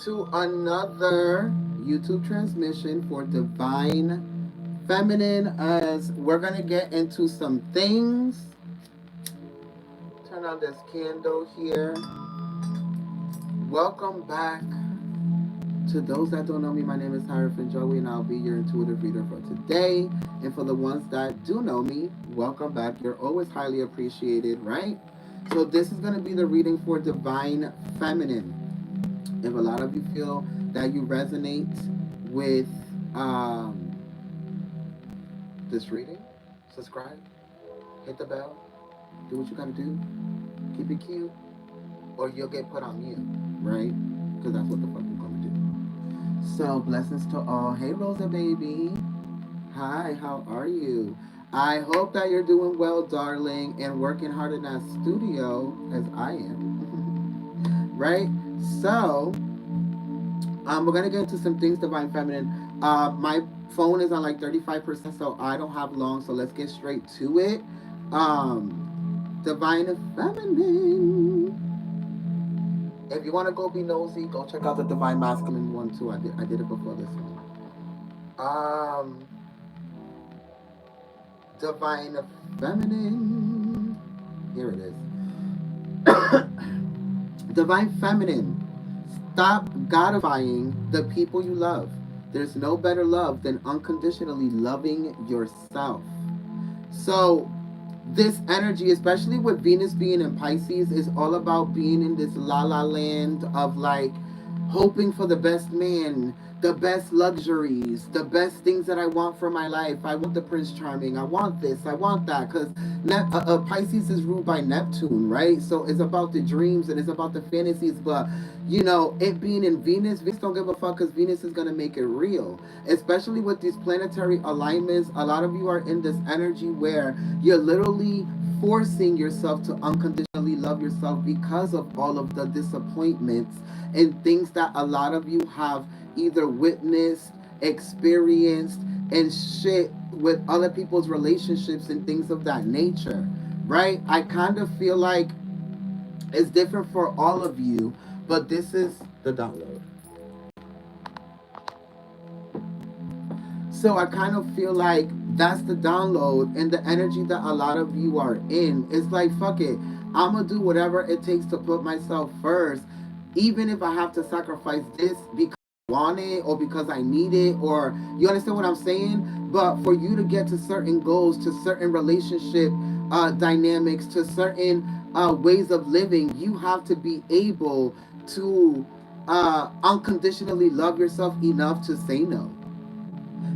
to another YouTube transmission for Divine Feminine, as we're going to get into some things. Turn on this candle here. Welcome back. To those that don't know me, my name is Hierophant Joey, and I'll be your intuitive reader for today. And for the ones that do know me, welcome back. You're always highly appreciated, right? So this is going to be the reading for Divine Feminine. If a lot of you feel that you resonate with this reading, subscribe, hit the bell, do what you gotta do, keep it cute, or you'll get put on mute, right? Because that's what the fuck you're gonna do. So blessings to all. Hey Rosa baby. Hi, how are you? I hope that you're doing well, darling, and working hard in that studio as I am. Right? So we're gonna get into some things, Divine Feminine. My phone is on like 35%, so I don't have long. So let's get straight to it. Divine Feminine. If you want to go be nosy, go check out the Divine Masculine one too. I did it before this one. Divine Feminine. Here it is. Divine Feminine. Stop godifying the people you love. There's no better love than unconditionally loving yourself. So this energy, especially with Venus being in Pisces, is all about being in this la la land of like hoping for the best man, the best luxuries, the best things that I want for my life. I want the Prince Charming. I want this. I want that. Because Pisces is ruled by Neptune, right? So it's about the dreams and it's about the fantasies. But, you know, it being in Venus, Venus don't give a fuck because Venus is going to make it real. Especially with these planetary alignments, a lot of you are in this energy where you're literally forcing yourself to unconditionally love yourself because of all of the disappointments and things that a lot of you have either witnessed, experienced, and shit with other people's relationships and things of that nature, right? I kind of feel like it's different for all of you, but this is the download. So I kind of feel like that's the download and the energy that a lot of you are in. It's like, fuck it. I'm going to do whatever it takes to put myself first, even if I have to sacrifice this because I want it or because I need it, or you understand what I'm saying? But for you to get to certain goals, to certain relationship dynamics, to certain ways of living, you have to be able to unconditionally love yourself enough to say no,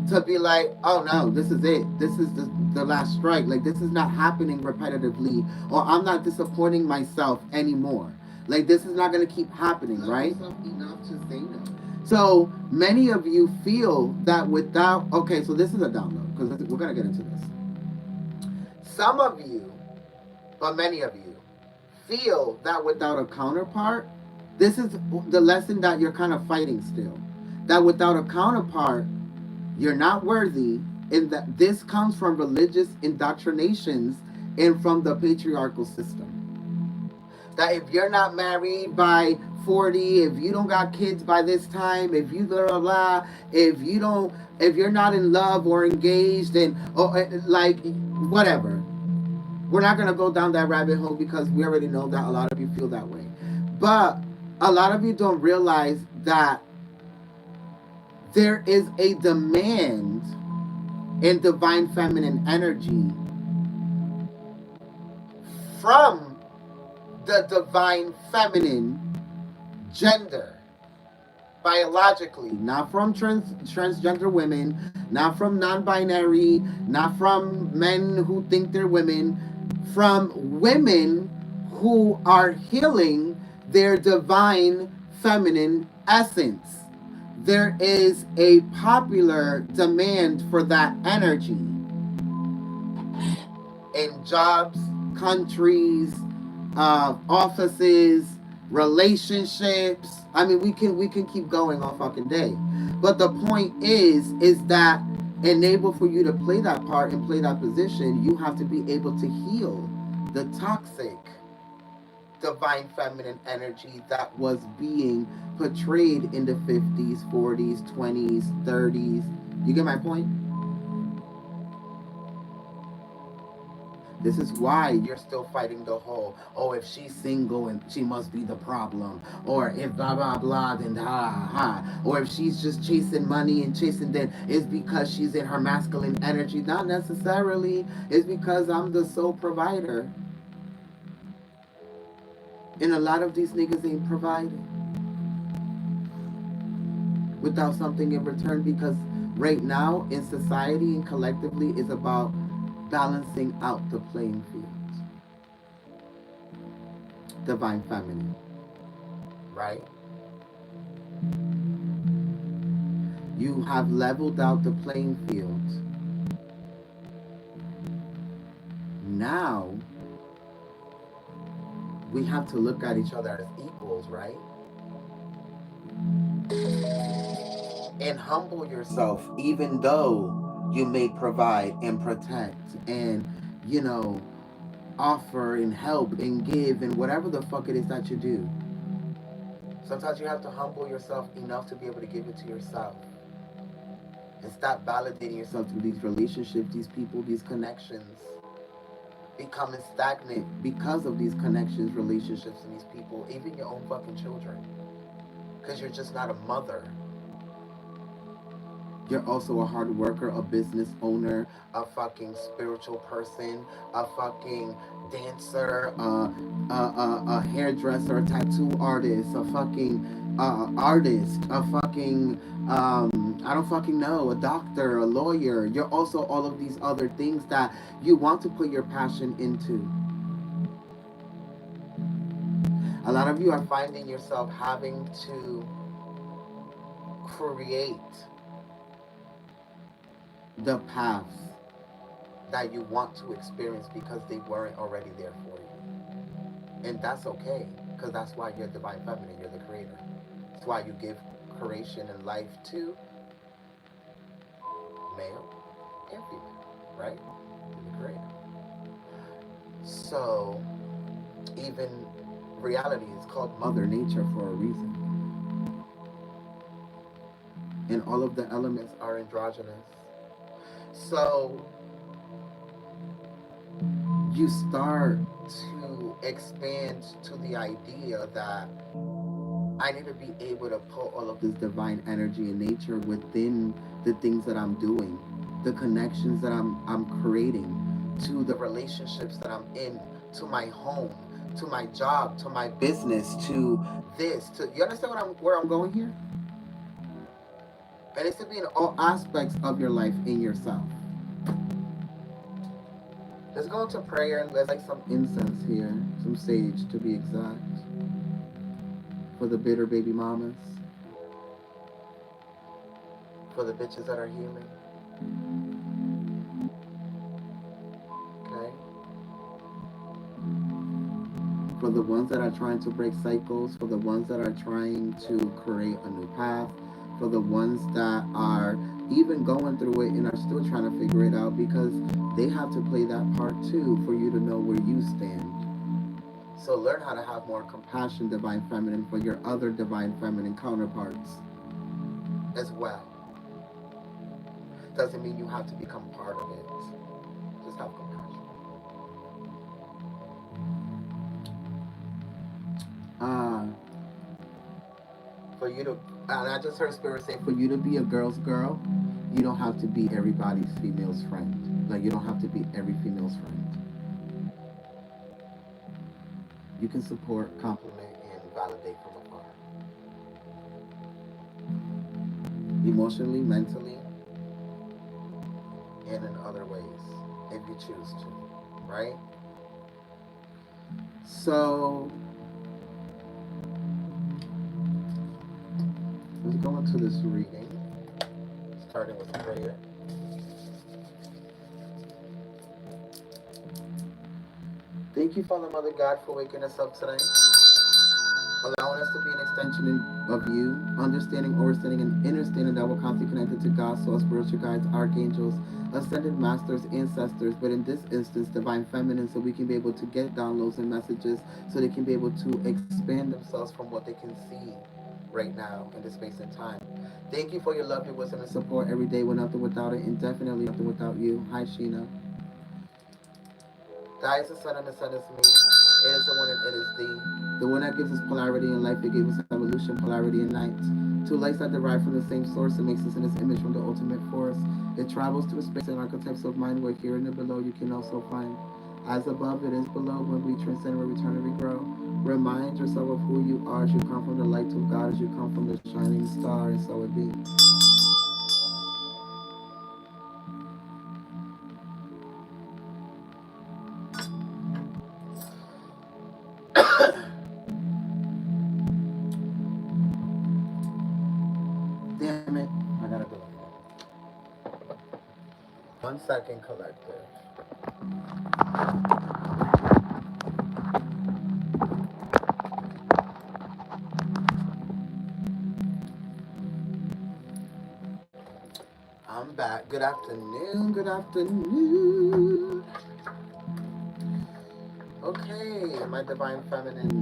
to be like, oh no, this is it. This is the last strike. Like, this is not happening repetitively, or I'm not disappointing myself anymore. Like, this is not going to keep happening, right? Enough to say no. So many of you feel that without, okay, so this is a download because we're going to get into this. Some of you, but many of you, feel that without a counterpart, this is the lesson that you're kind of fighting still. That without a counterpart, you're not worthy, and that this comes from religious indoctrinations and from the patriarchal system. That if you're not married by 40, if you don't got kids by this time, if you blah blah blah, if you're not in love or engaged, and like whatever, we're not gonna go down that rabbit hole because we already know that a lot of you feel that way. But a lot of you don't realize that there is a demand in divine feminine energy from the divine feminine gender, biologically, not from transgender women, not from non-binary, not from men who think they're women, from women who are healing their divine feminine essence. There is a popular demand for that energy in jobs, countries, offices, relationships. I mean, we can keep going all fucking day. But the point is that enable for you to play that part and play that position, you have to be able to heal the toxic divine feminine energy that was being portrayed in the 50s, 40s, 20s, 30s. You get my point? This is why you're still fighting the whole, oh, if she's single and she must be the problem. Or if blah, blah, blah, then ha, ha. Or if she's just chasing money and chasing, then it's because she's in her masculine energy. Not necessarily. It's because I'm the sole provider. And a lot of these niggas ain't providing without something in return, because right now in society and collectively is about balancing out the playing field. Divine feminine, right? You have leveled out the playing field. Now we have to look at each other as equals, right? And humble yourself, even though you may provide and protect and, you know, offer and help and give and whatever the fuck it is that you do. Sometimes you have to humble yourself enough to be able to give it to yourself. And stop validating yourself through these relationships, these people, these connections. Becoming stagnant because of these connections, relationships, and these people, even your own fucking children. Because you're just not a mother. You're also a hard worker, a business owner, a fucking spiritual person, a fucking dancer, a hairdresser, a tattoo artist, a fucking artist, a fucking, I don't fucking know, a doctor, a lawyer. You're also all of these other things that you want to put your passion into. A lot of you are finding yourself having to create the paths that you want to experience because they weren't already there for you. And that's okay, because that's why you're divine feminine, you're the creator. That's why you give creation and life to male and female, right? You're the creator. So, even reality is called Mother Nature for a reason. And all of the elements are androgynous. So, you start to expand to the idea that I need to be able to put all of this divine energy and nature within the things that I'm doing, the connections that I'm creating, to the relationships that I'm in, to my home, to my job, to my business, to this, to you understand where I'm going here? And it's to be in all aspects of your life in yourself. Let's go into prayer and let's light some incense here, some sage to be exact, for the bitter baby mamas, for the bitches that are healing. Okay? For the ones that are trying to break cycles, for the ones that are trying to create a new path, for the ones that are even going through it and are still trying to figure it out, because they have to play that part too for you to know where you stand. So learn how to have more compassion, divine feminine, for your other divine feminine counterparts as well. Doesn't mean you have to become part of it. Just have compassion. For you to, and I just heard Spirit say, for you to be a girl's girl, you don't have to be everybody's female's friend. Like, you don't have to be every female's friend. You can support, compliment, and validate from afar. Emotionally, mentally, and in other ways, if you choose to, right? So, let's go into this reading, starting with prayer. Thank you, Father, Mother God, for waking us up today, allowing us to be an extension of you, understanding, overstanding, and understanding that we're constantly connected to God, soul, spiritual guides, archangels, ascended masters, ancestors, but in this instance, divine feminine, so we can be able to get downloads and messages so they can be able to expand themselves from what they can see right now in this space and time. Thank you for your love, your wisdom, and support every day. We're nothing without it, and definitely nothing without you. Hi, Sheena. Thy is the sun and the sun is me. It is the one and it is thee. The one that gives us polarity in life, it gave us evolution, polarity in night. Two lights that derive from the same source, it makes us in its image from the ultimate force. It travels through space and archetypes of mind, where here and below you can also find. As above, it is below. When we transcend, we return and we grow. Remind yourself of who you are as you come from the light of God, as you come from the shining star, and so it be. Damn it. I gotta do it. 1 second, collective. I'm back. Good afternoon. Good afternoon. Okay, my divine feminine.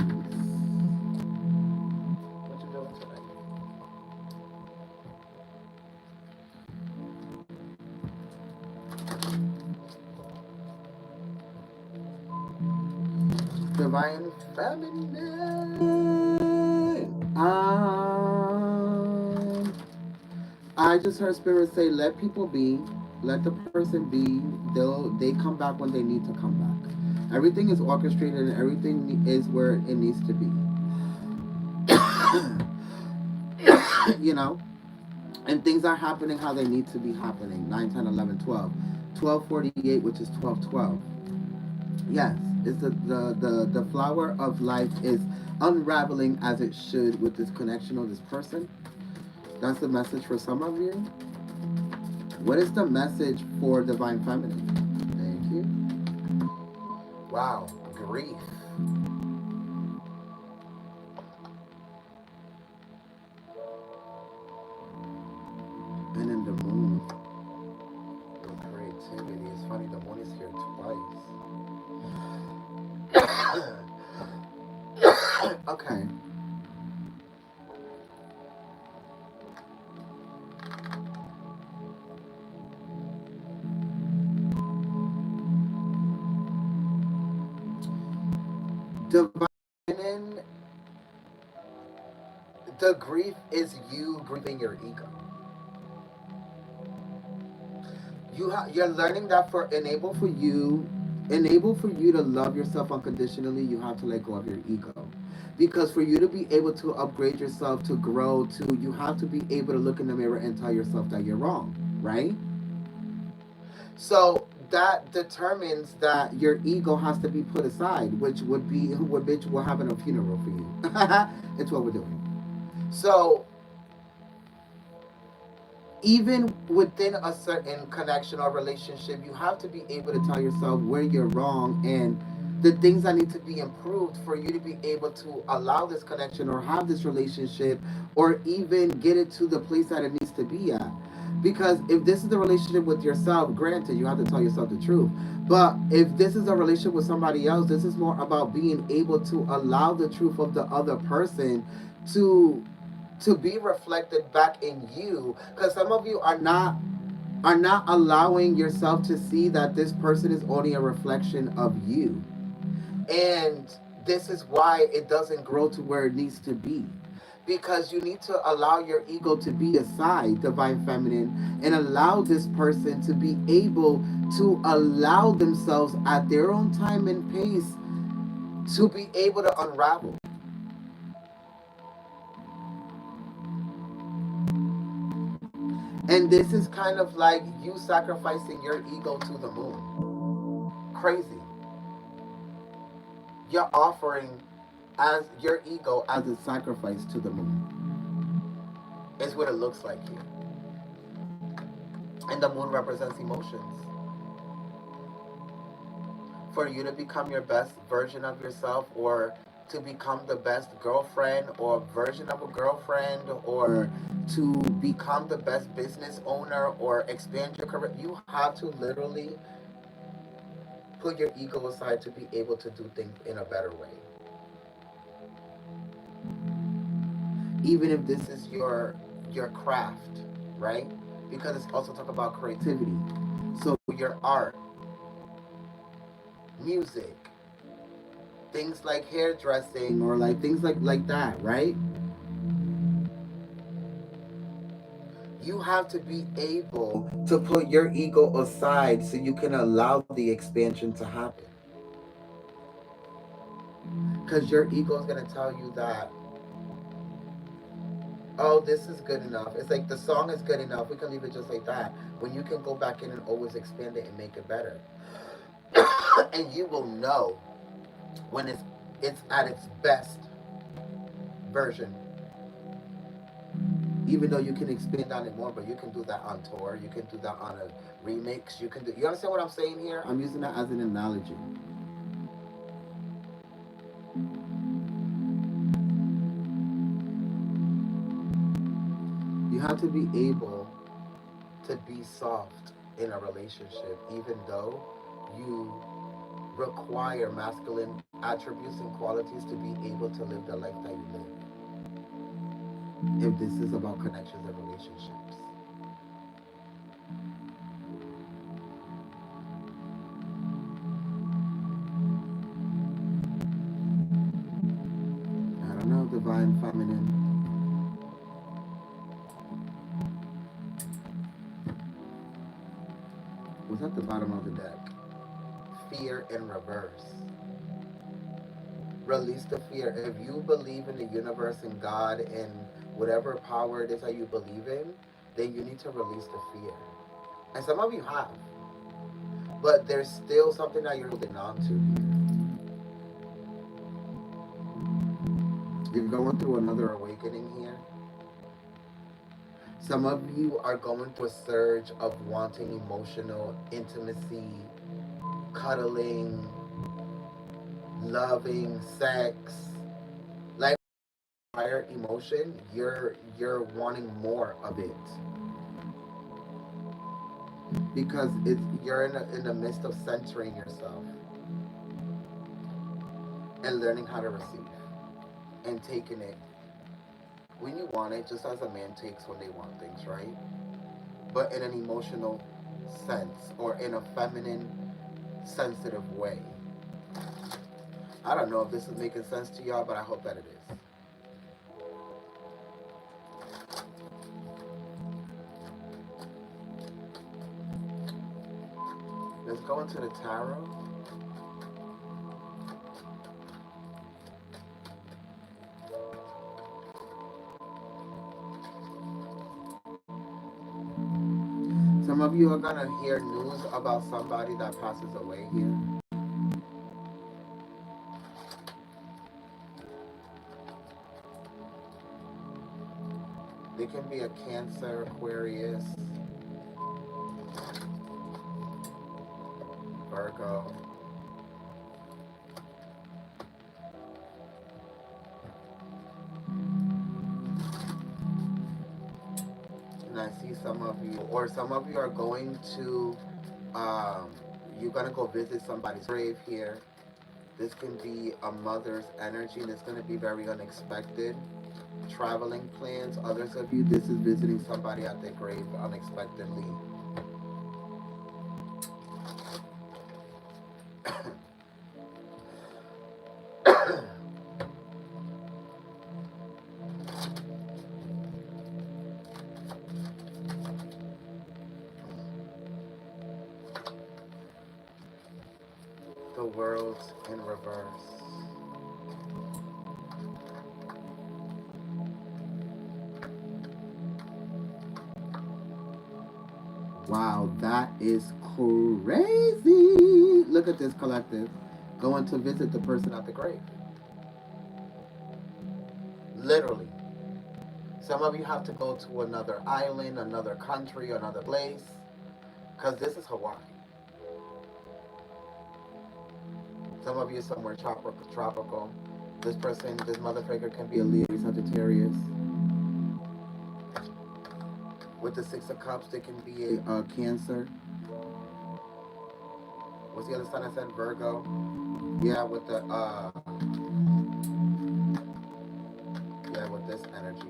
What you doing today? Divine feminine. I just heard spirit say, "Let people be. Let the person be. They come back when they need to come back. Everything is orchestrated and everything is where it needs to be. You know, and things are happening how they need to be happening. 9, 10, 11, 12, 12:48, which is 12:12. Yes, it's the flower of life is unraveling as it should with this connection of this person. That's the message for some of you. What is the message for divine feminine? Thank you. Wow, grief. And in the moon, creativity. It's funny, the moon is here twice. Okay. Divine feminine, the grief is you grieving your ego. You're learning that for enable for you to love yourself unconditionally, you have to let go of your ego. Because for you to be able to upgrade yourself, to grow, to you have to be able to look in the mirror and tell yourself that you're wrong, right? So that determines that your ego has to be put aside, which we're having a funeral for you. It's what we're doing. So even within a certain connection or relationship, you have to be able to tell yourself where you're wrong and the things that need to be improved for you to be able to allow this connection or have this relationship or even get it to the place that it needs to be at. Because if this is the relationship with yourself, granted, you have to tell yourself the truth. But if this is a relationship with somebody else, this is more about being able to allow the truth of the other person to be reflected back in you, because some of you are not allowing yourself to see that this person is only a reflection of you, and this is why it doesn't grow to where it needs to be, because you need to allow your ego to be aside, divine feminine, and allow this person to be able to allow themselves at their own time and pace to be able to unravel. And this is kind of like you sacrificing your ego to the moon. Crazy. You're offering as your ego as a sacrifice to the moon. Is what it looks like here. And the moon represents emotions. For you to become your best version of yourself, or to become the best girlfriend or version of a girlfriend, or to become the best business owner or expand your career, you have to literally put your ego aside to be able to do things in a better way. Even if this is your craft, right? Because it's also talk about creativity. So your art, music, things like hairdressing or like things like that, right? You have to be able to put your ego aside so you can allow the expansion to happen. Because your ego is going to tell you that, oh, this is good enough. It's like the song is good enough. We can leave it just like that. When you can go back in and always expand it and make it better. And you will know when it's at its best version. Even though you can expand on it more, but you can do that on tour. You can do that on a remix. You can do. You understand what I'm saying here? I'm using that as an analogy. You have to be able to be soft in a relationship, even though you require masculine attributes and qualities to be able to live the life that you live. If this is about connections and relationships, I don't know, divine feminine. What's at the bottom of the deck? Fear in reverse. Release the fear. If you believe in the universe and God and whatever power it is that you believe in, then you need to release the fear. And some of you have, but there's still something that you're holding on to here. You're going through another awakening here. Some of you are going through a surge of wanting emotional intimacy, cuddling, loving, sex. Like higher emotion, you're wanting more of it. Because it's you're in the midst of centering yourself and learning how to receive and taking it when you want it, just as a man takes when they want things, right? But in an emotional sense or in a feminine, sensitive way. I don't know if this is making sense to y'all, but I hope that it is. Let's go into the tarot. Some of you are gonna hear news about somebody that passes away here. They can be a Cancer, Aquarius, Virgo. And I see some of you, or some of you are going to, um, you're gonna go visit somebody's grave here. This can be a mother's energy, and it's gonna be very unexpected. Traveling plans. Others of you, this is visiting somebody at their grave unexpectedly. The world's in reverse. Wow, that is crazy. Look at this collective. Going to visit the person at the grave. Literally. Some of you have to go to another island, another country, another place. Because this is Hawaii. Some of you somewhere tropical. This person, this motherfucker can be a Leo, Sagittarius. With the Six of Cups, they can be a Cancer. What's the other sign I said? Virgo. Yeah, with the yeah, with this energy.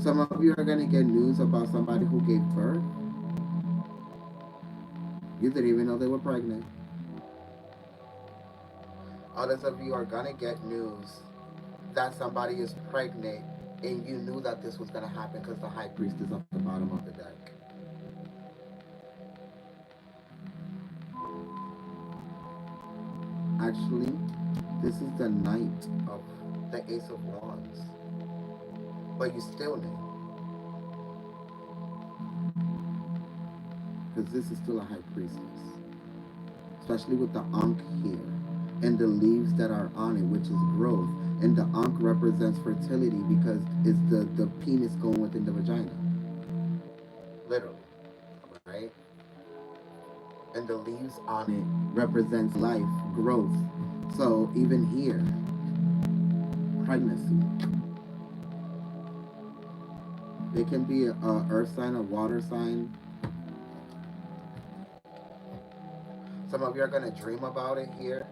Some of you are gonna get news about somebody who gave birth. You didn't even know they were pregnant. Others of you are gonna get news that somebody is pregnant and you knew that this was gonna happen because the high priest is at the bottom of the deck. Actually, this is the Knight of the Ace of Wands. But you still knew. Because this is still a high priestess. Especially with the Ankh here. And the leaves that are on it, which is growth. And the Ankh represents fertility because it's the penis going within the vagina. Literally. Right? And the leaves on it represents life, growth. So even here, pregnancy. It can be a earth sign, a water sign. Some of you are gonna dream about it here.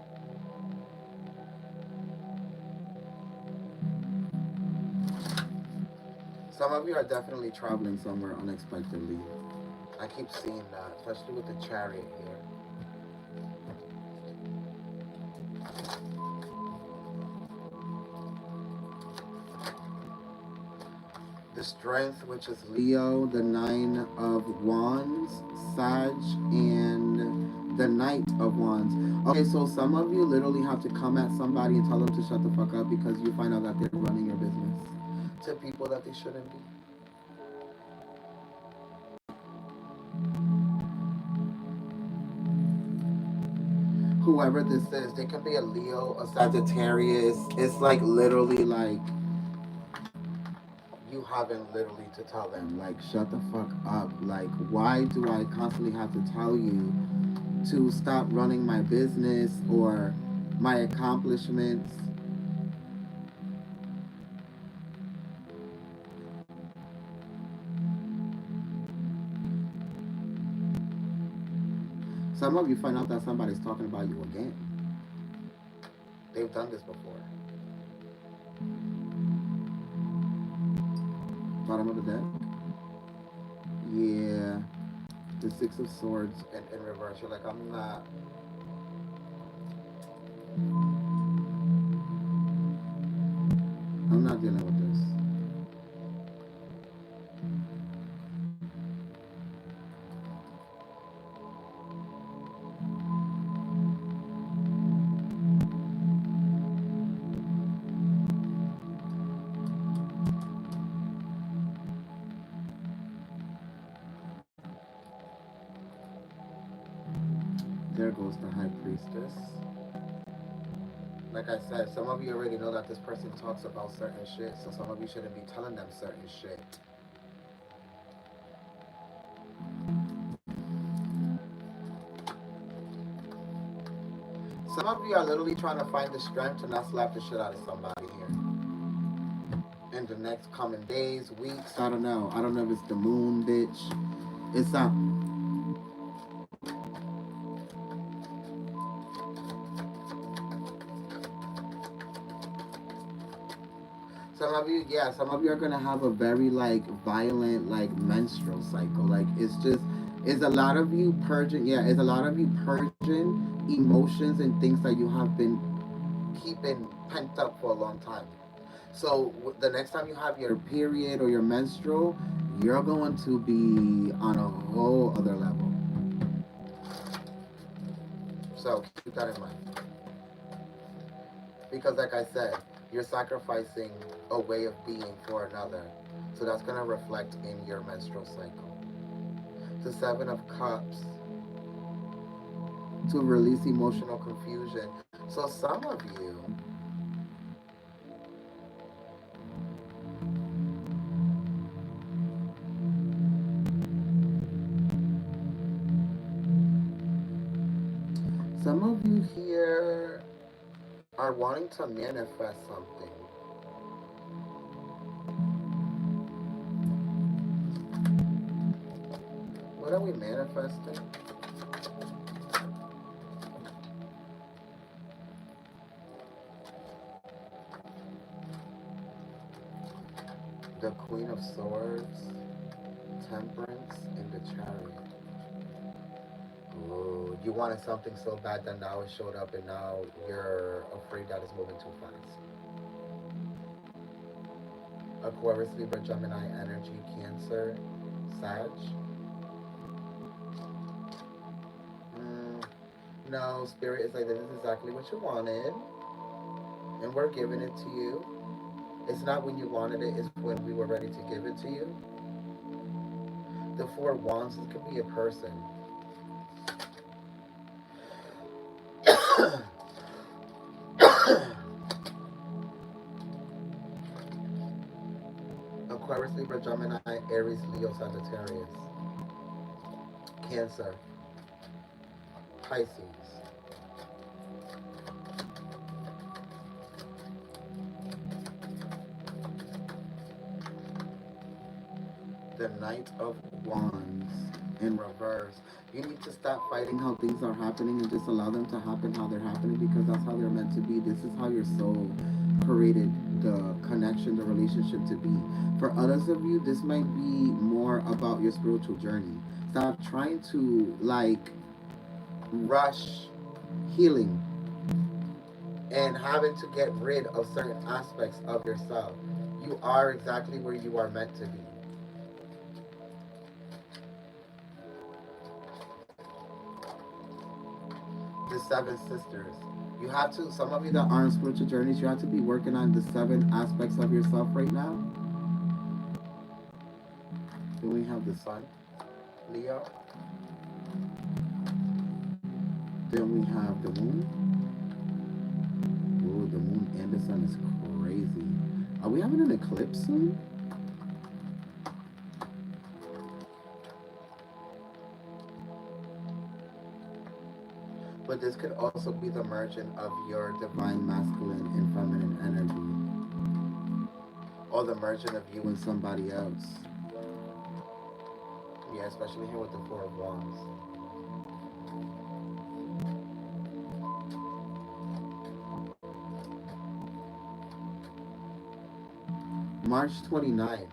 Some of you are definitely traveling somewhere unexpectedly. I keep seeing that, especially with the Chariot here. The Strength, which is Leo, the Nine of Wands, Sag, and the Knight of Wands. Okay, so some of you literally have to come at somebody and tell them to shut the fuck up because you find out that they're running your business to people that they shouldn't be. Whoever this is, they can be a Leo, a Sagittarius. It's like literally like you having literally to tell them, like, shut the fuck up. Like, why do I constantly have to tell you to stop running my business or my accomplishments? Some of you find out that somebody's talking about you again. They've done this before. Bottom of the deck. Yeah. The Six of Swords in reverse. You're like, I'm not dealing with this. There goes the High Priestess. Like I said, some of you already know that this person talks about certain shit, so some of you shouldn't be telling them certain shit. Some of you are literally trying to find the strength to not slap the shit out of somebody here. In the next coming days, weeks, I don't know. I don't know if it's the moon, bitch. It's not. Some of you, yeah, some of you are gonna have a very like violent like menstrual cycle. Like it's a lot of you purging. Yeah, it's a lot of you purging emotions and things that you have been keeping pent up for a long time. So the next time you have your period or your menstrual, you're going to be on a whole other level. So keep that in mind. Because like I said, you're sacrificing a way of being for another. So that's going to reflect in your menstrual cycle. The Seven of Cups, to release emotional confusion. So some of you, Some of you here are wanting to manifest something. What are we manifesting? The Queen of Swords, Temperance, and the Chariot. Oh, you wanted something so bad that now it showed up and now you're afraid that it's moving too fast. Aquarius, Libra, Gemini, Energy, Cancer, Sag. Mm, no, Spirit is like, this is exactly what you wanted, and we're giving it to you. It's not when you wanted it, it's when we were ready to give it to you. The Four of Wands, it could be a person. Aquarius, Libra, Gemini, Aries, Leo, Sagittarius, Cancer, Pisces. The Knight of Wands in reverse. You need to stop fighting how things are happening and just allow them to happen how they're happening, because that's how they're meant to be. This is how your soul created the connection, the relationship to be. For others of you, this might be more about your spiritual journey. Stop trying to like rush healing and having to get rid of certain aspects of yourself. You are exactly where you are meant to be. The Seven Sisters. You have to, some of you that are on spiritual journeys, you have to be working on the seven aspects of yourself right now. Then we have the Sun, Leo. Then we have the Moon. Ooh, the Moon and the Sun is crazy. Are we having an eclipse soon? But this could also be the merging of your divine masculine and feminine energy, or the merging of you and somebody else. Yeah, especially here with the Four of Wands. March 29th,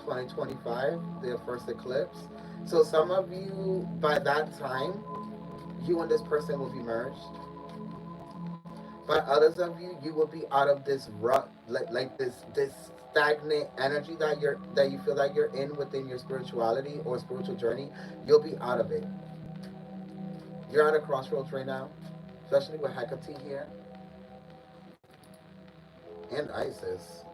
2025, the first eclipse. So some of you, by that time, you and this person will be merged. But others of you, you will be out of this rut, like this stagnant energy that you feel that you're in within your spirituality or spiritual journey. You'll be out of it. You're at a crossroads right now, especially with Hecate here and Isis.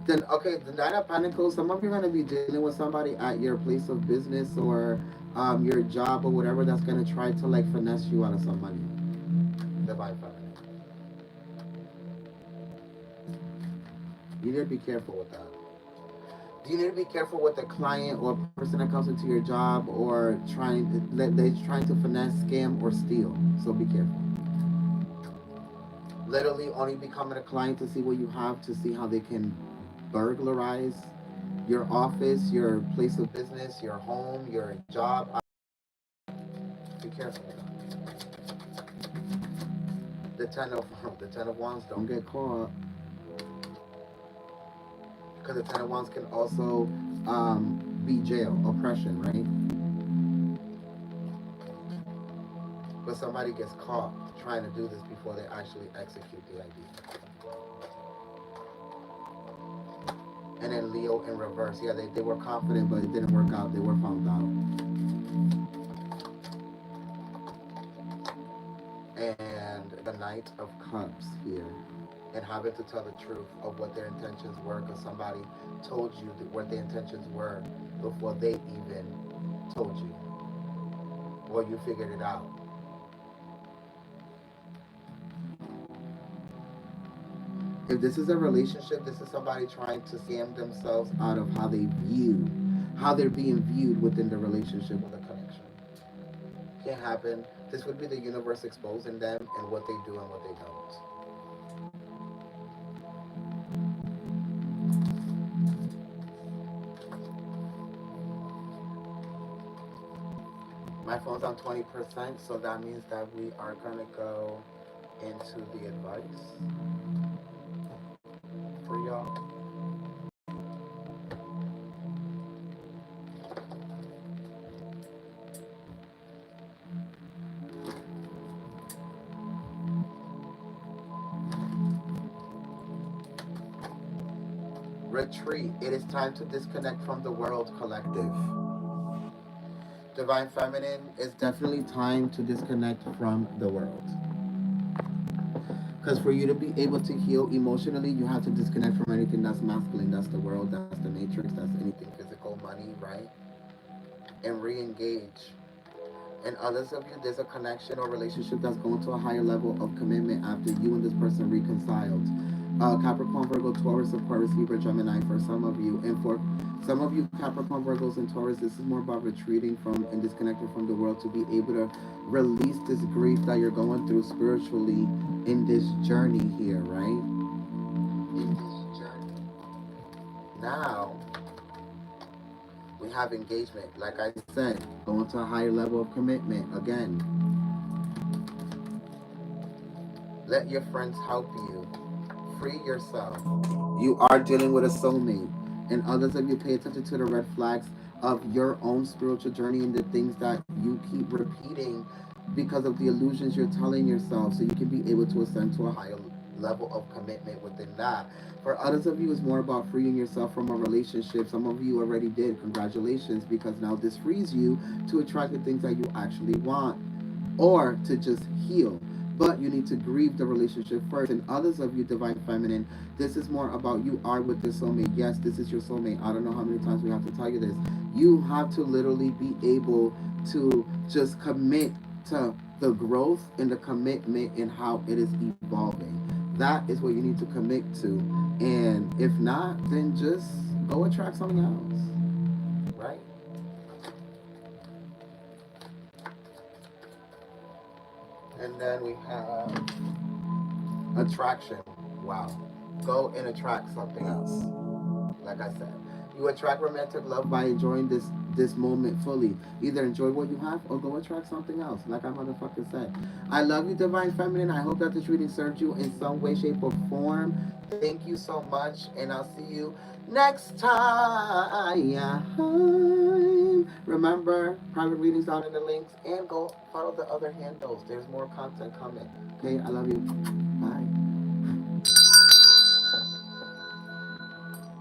Then okay, the Nine of Pentacles. Some of you are going to be dealing with somebody at your place of business or your job or whatever that's going to try to like finesse you out of some money. Divine feminine. You need to be careful with that. You need to be careful with the client or person that comes into your job or they're trying to finesse, scam, or steal. So be careful. Literally only becoming a client to see what you have, to see how they can burglarize your office, your place of business, your home, your job. Be careful with that. The ten of wands, don't get caught, because the ten of wands can also be jail, oppression, right? But somebody gets caught trying to do this before they actually execute the idea. And then Leo in reverse. Yeah, they were confident, but it didn't work out. They were found out. And the Knight of Cups here. And having to tell the truth of what their intentions were, because somebody told you what their intentions were before they even told you. Or you figured it out. If this is a relationship, this is somebody trying to scam themselves out of how they view, how they're being viewed within the relationship or the connection. Can't happen. This would be the universe exposing them and what they do and what they don't. My phone's on 20%, so that means that we are gonna go into the advice for y'all. Retreat. It is time to disconnect from the world collective. Divine Feminine, it's definitely time to disconnect from the world. Because for you to be able to heal emotionally, you have to disconnect from anything that's masculine. That's the world, that's the matrix, that's anything physical, money, right? And re engage. And others of you, there's a connection or relationship that's going to a higher level of commitment after you and this person reconciled. Capricorn, Virgo, Taurus, Aquarius, Libra, Gemini for some of you. And for some of you, Capricorn, Virgos, and Taurus, this is more about retreating from and disconnecting from the world to be able to release this grief that you're going through spiritually in this journey here, right? In this journey. Now, we have engagement. Like I said, going to a higher level of commitment. Again, let your friends help you. Free yourself. You are dealing with a soulmate. And others of you pay attention to the red flags of your own spiritual journey and the things that you keep repeating because of the illusions you're telling yourself so you can be able to ascend to a higher level of commitment within that. For others of you, it's more about freeing yourself from a relationship. Some of you already did. Congratulations, because now this frees you to attract the things that you actually want or to just heal. But you need to grieve the relationship first. And others of you, Divine Feminine, this is more about you are with this soulmate. Yes, this is your soulmate. I don't know how many times we have to tell you this. You have to literally be able to just commit to the growth and the commitment and how it is evolving. That is what you need to commit to. And if not, then just go attract something else. Right? And then we have attraction. Wow. Go and attract something else. Like I said, you attract romantic love by enjoying this moment fully. Either enjoy what you have or go attract something else. Like I motherfucking said. I love you, Divine Feminine. I hope that this reading served you in some way, shape, or form. Thank you so much, and I'll see you next time. Remember, private readings down in the links, and go follow the other handles. There's more content coming. Okay, I love you. Bye.